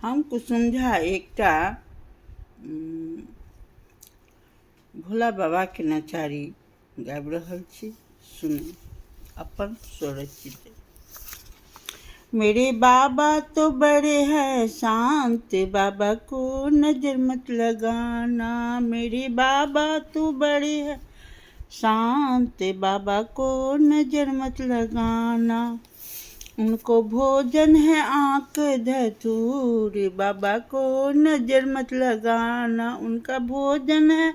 हम कुसुम झा एकटा भोला बाबा के नचारी गाबि रहल छी। सुनू अपन स्वरचित। मेरे बाबा तो बड़े हैं शांत, बाबा को नजर मत लगाना। मेरे बाबा तो बड़े हैं शांत, बाबा को नजर मत लगाना। उनको भोजन है आँख धतूर, बाबा को नजर मत लगाना। उनका भोजन है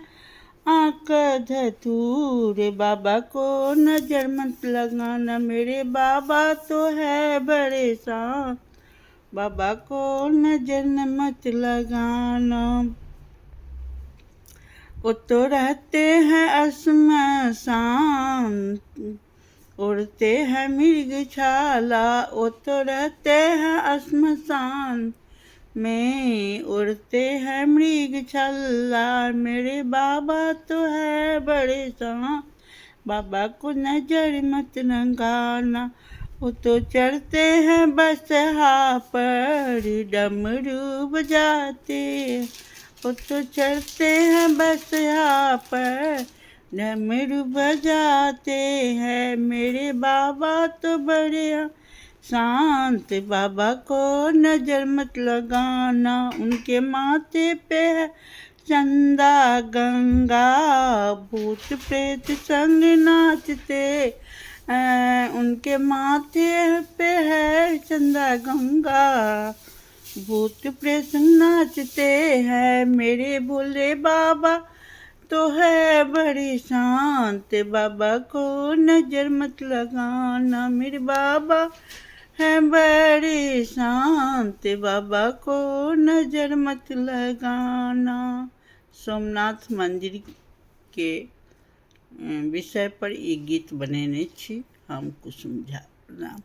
आँख धतूर, बाबा को नजर मत लगाना। मेरे बाबा तो है बड़े शांत, बाबा को नजर मत लगाना। वो तो रहते हैं श्मशान, उड़ते हैं मृगशाला। वो तो रहते हैं श्मशान में, उड़ते हैं मृगशाला। मेरे बाबा तो है बड़े शांत, बाबा को नजर मत लगाना। वो तो चढ़ते हैं बसहा पर, डमरू बजाते। वो तो चढ़ते हैं बसहा पर, डमरू बजाते हैं। मेरे बाबा तो बड़े शांत, बाबा को नजर मत लगाना। उनके माथे पे है चंदा गंगा, भूत प्रेत संग नाचते। उनके माथे पे है चंदा गंगा, भूत प्रेत नाचते हैं। मेरे भोले बाबा तो है बड़े शांत, बाबा को नजर मत लगाना। मेरे बाबा है बड़े शांत, बाबा को नजर मत लगाना। सोमनाथ मंदिर के विषय पर ई गीत बनेने छी हम कुसुम झा। प्रणाम।